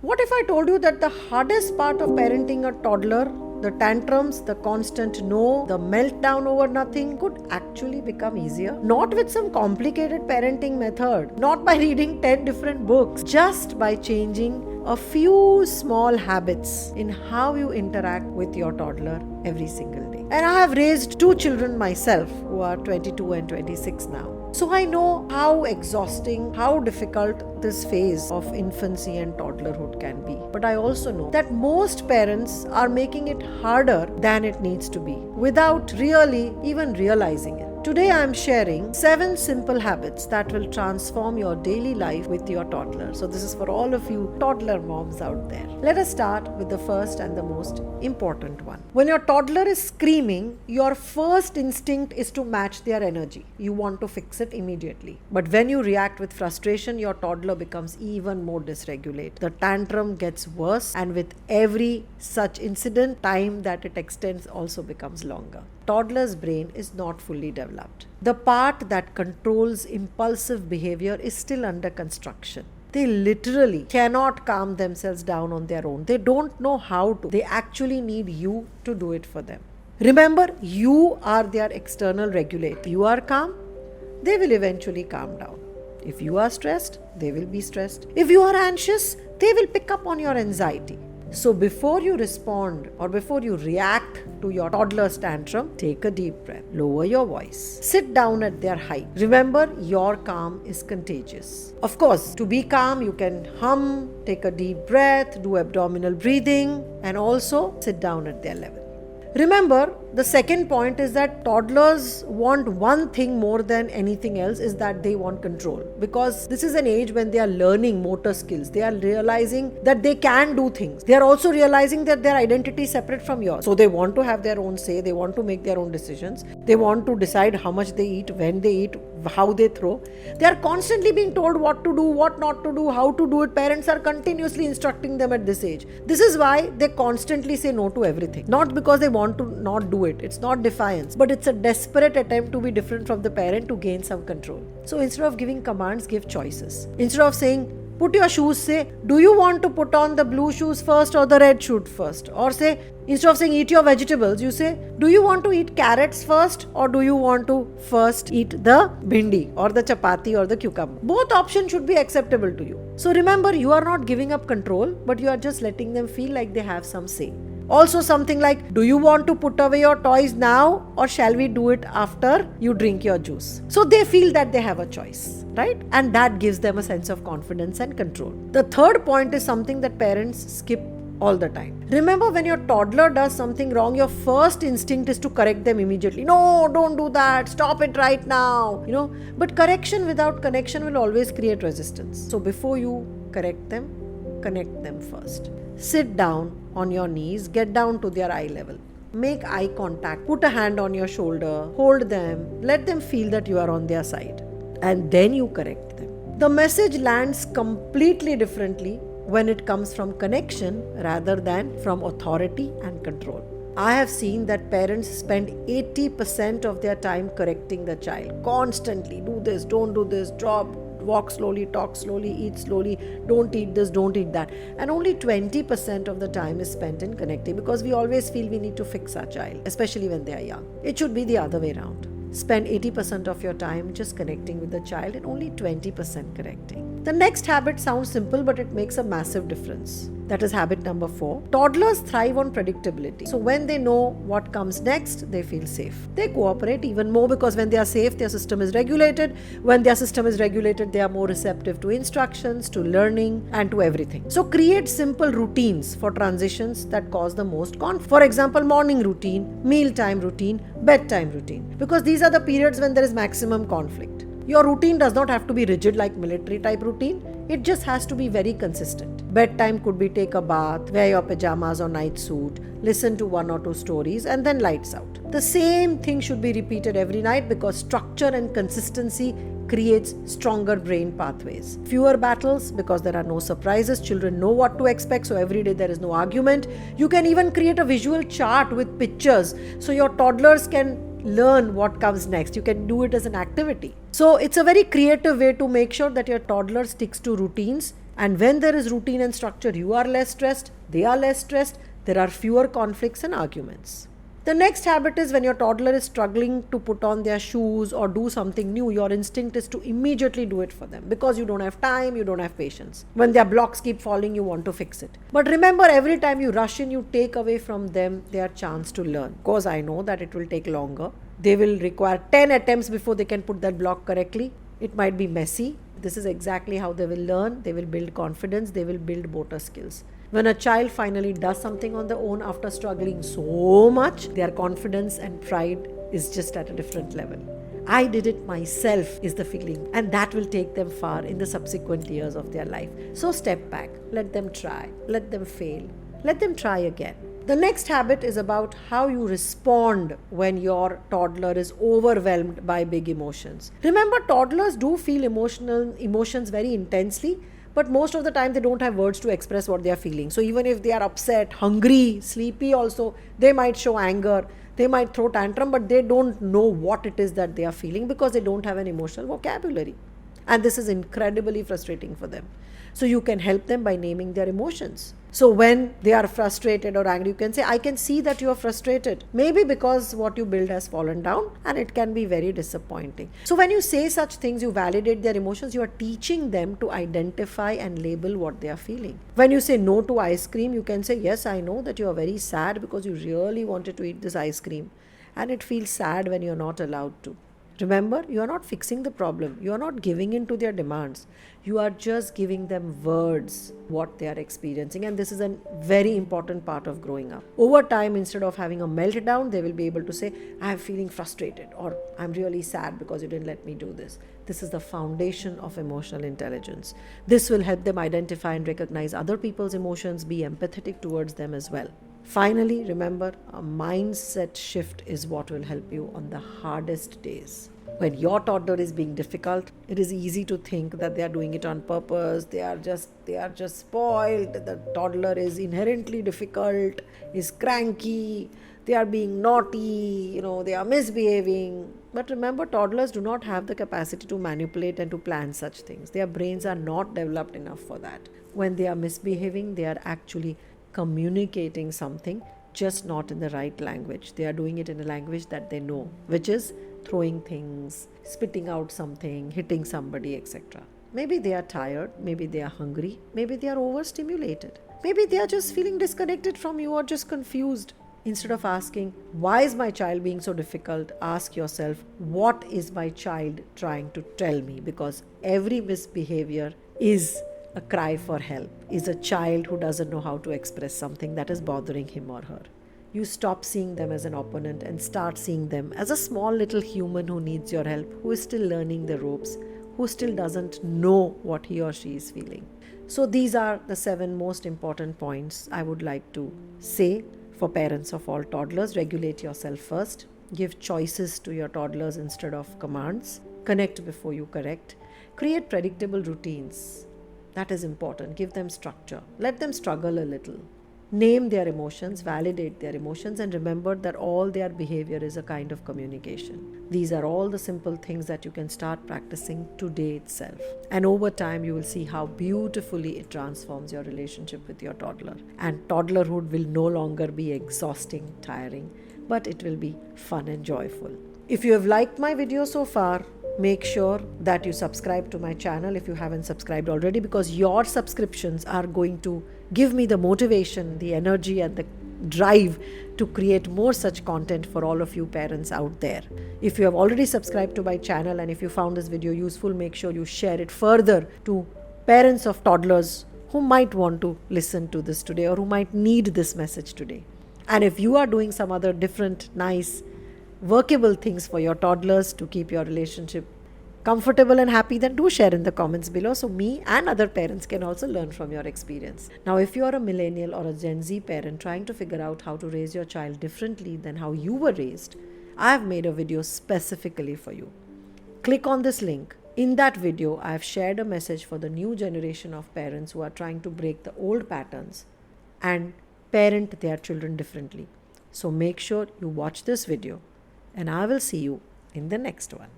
What if I told you that the hardest part of parenting a toddler, the tantrums, the constant no, the meltdown over nothing, could actually become easier? Not with some complicated parenting method, not by reading 10 different books, just by changing a few small habits in how you interact with your toddler every single day. And I have raised 2 children myself who are 22 and 26 now. So I know how exhausting, how difficult this phase of infancy and toddlerhood can be. But I also know that most parents are making it harder than it needs to be without really even realizing it. Today I am sharing 7 simple habits that will transform your daily life with your toddler. So this is for all of you toddler moms out there. Let us start with the first and the most important one. When your toddler is screaming, your first instinct is to match their energy. You want to fix it immediately. But when you react with frustration, your toddler becomes even more dysregulated. The tantrum gets worse, and with every such incident, time that it extends also becomes longer. Toddler's brain is not fully developed. The part that controls impulsive behavior is still under construction. They literally cannot calm themselves down on their own. They don't know how to. They actually need you to do it for them. Remember, you are their external regulator. If you are calm, they will eventually calm down. If you are stressed, they will be stressed. If you are anxious, they will pick up on your anxiety. So before you respond or before you react to your toddler's tantrum, take a deep breath. Lower your voice. Sit down at their height. Remember, your calm is contagious. Of course, to be calm, you can hum, take a deep breath, do abdominal breathing, and also sit down at their level. Remember, the second point is that toddlers want one thing more than anything else, is that they want control. Because this is an age when they are learning motor skills. They are realizing that they can do things. They are also realizing that their identity is separate from yours. So they want to have their own say. They want to make their own decisions. They want to decide how much they eat, when they eat, how they throw. They are constantly being told what to do, what not to do, how to do it. Parents are continuously instructing them at this age. This is why they constantly say no to everything. Not because they want to not do it. It's not defiance, but it's a desperate attempt to be different from the parent to gain some control. So instead of giving commands, give choices. Instead of saying, put your shoes, say, do you want to put on the blue shoes first or the red shoes first? Or say, instead of saying eat your vegetables, you say, do you want to eat carrots first or do you want to first eat the bhindi or the chapati or the cucumber? Both options should be acceptable to you. So remember, you are not giving up control, but you are just letting them feel like they have some say. Also something like, do you want to put away your toys now or shall we do it after you drink your juice? So they feel that they have a choice, right? And that gives them a sense of confidence and control. The third point is something that parents skip all the time. Remember, when your toddler does something wrong, your first instinct is to correct them immediately. No, don't do that. Stop it right now. But correction without connection will always create resistance. So before you correct them, connect them first. Sit down on your knees, get down to their eye level. Make eye contact, put a hand on your shoulder, hold them, let them feel that you are on their side. And then you correct them. The message lands completely differently when it comes from connection rather than from authority and control. I have seen that parents spend 80% of their time correcting the child. Constantly, do this, don't do this, drop, walk slowly, talk slowly, eat slowly, don't eat this, don't eat that. And only 20% of the time is spent in connecting, because we always feel we need to fix our child, especially when they are young. It should be the other way around. Spend 80% of your time just connecting with the child and only 20% correcting. The next habit sounds simple, but it makes a massive difference. That is habit number 4. Toddlers thrive on predictability. So when they know what comes next, they feel safe. They cooperate even more because when they are safe, their system is regulated. When their system is regulated, they are more receptive to instructions, to learning, and to everything. So create simple routines for transitions that cause the most conflict. For example, morning routine, mealtime routine, bedtime routine. Because these are the periods when there is maximum conflict. Your routine does not have to be rigid like military type routine. It just has to be very consistent. Bedtime could be take a bath, wear your pajamas or night suit, listen to 1 or 2 stories, and then lights out. The same thing should be repeated every night because structure and consistency creates stronger brain pathways. Fewer battles because there are no surprises. Children know what to expect, so every day there is no argument. You can even create a visual chart with pictures so your toddlers can learn what comes next. You can do it as an activity. So it's a very creative way to make sure that your toddler sticks to routines And when there is routine and structure, you are less stressed, they are less stressed, there are fewer conflicts and arguments. The next habit is when your toddler is struggling to put on their shoes or do something new, your instinct is to immediately do it for them because you don't have time, you don't have patience. When their blocks keep falling, you want to fix it. But remember, every time you rush in, you take away from them their chance to learn. Because I know that it will take longer. They will require 10 attempts before they can put that block correctly. It might be messy. This is exactly how they will learn. They will build confidence. They will build motor skills. When a child finally does something on their own after struggling so much, their confidence and pride is just at a different level. I did it myself is the feeling, and that will take them far in the subsequent years of their life. So step back, let them try, let them fail, let them try again. The next habit is about how you respond when your toddler is overwhelmed by big emotions. Remember, toddlers do feel emotions very intensely, but most of the time they don't have words to express what they are feeling. So even if they are upset, hungry, sleepy also, they might show anger, they might throw tantrum, but they don't know what it is that they are feeling because they don't have an emotional vocabulary. And this is incredibly frustrating for them. So you can help them by naming their emotions. So when they are frustrated or angry, you can say, I can see that you are frustrated. Maybe because what you build has fallen down, and it can be very disappointing. So when you say such things, you validate their emotions, you are teaching them to identify and label what they are feeling. When you say no to ice cream, you can say, yes, I know that you are very sad because you really wanted to eat this ice cream. And it feels sad when you are not allowed to. Remember, you are not fixing the problem. You are not giving in to their demands. You are just giving them words, what they are experiencing. And this is a very important part of growing up. Over time, instead of having a meltdown, they will be able to say, I am feeling frustrated, or I'm really sad because you didn't let me do this. This is the foundation of emotional intelligence. This will help them identify and recognize other people's emotions, be empathetic towards them as well. Finally, remember, a mindset shift is what will help you on the hardest days. When your toddler is being difficult, it is easy to think that they are doing it on purpose. They are just spoiled. The toddler is inherently difficult, is cranky. They are being naughty, they are misbehaving. But remember, toddlers do not have the capacity to manipulate and to plan such things. Their brains are not developed enough for that. When they are misbehaving, they are actually communicating something, just not in the right language. They are doing it in a language that they know, which is throwing things, spitting out something, hitting somebody, etc. Maybe they are tired, maybe they are hungry, maybe they are overstimulated. Maybe they are just feeling disconnected from you or just confused. Instead of asking, why is my child being so difficult? Ask yourself, what is my child trying to tell me? Because every misbehavior is a cry for help, is a child who doesn't know how to express something that is bothering him or her. You stop seeing them as an opponent and start seeing them as a small little human who needs your help, who is still learning the ropes, who still doesn't know what he or she is feeling. So these are the 7 most important points I would like to say for parents of all toddlers. Regulate yourself first. Give choices to your toddlers instead of commands. Connect before you correct. Create predictable routines. That is important. Give them structure. Let them struggle a little. Name their emotions, validate their emotions, and remember that all their behavior is a kind of communication. These are all the simple things that you can start practicing today itself. And over time, you will see how beautifully it transforms your relationship with your toddler. And toddlerhood will no longer be exhausting, tiring, but it will be fun and joyful. If you have liked my video so far, make sure that you subscribe to my channel if you haven't subscribed already, because your subscriptions are going to give me the motivation, the energy, and the drive to create more such content for all of you parents out there. If you have already subscribed to my channel and if you found this video useful, make sure you share it further to parents of toddlers who might want to listen to this today or who might need this message today. And if you are doing some other different, nice, workable things for your toddlers to keep your relationship comfortable and happy, then do share in the comments below so me and other parents can also learn from your experience. Now, if you are a millennial or a Gen Z parent trying to figure out how to raise your child differently than how you were raised, I have made a video specifically for you. Click on this link. In that video, I have shared a message for the new generation of parents who are trying to break the old patterns and parent their children differently. So make sure you watch this video, and I will see you in the next one.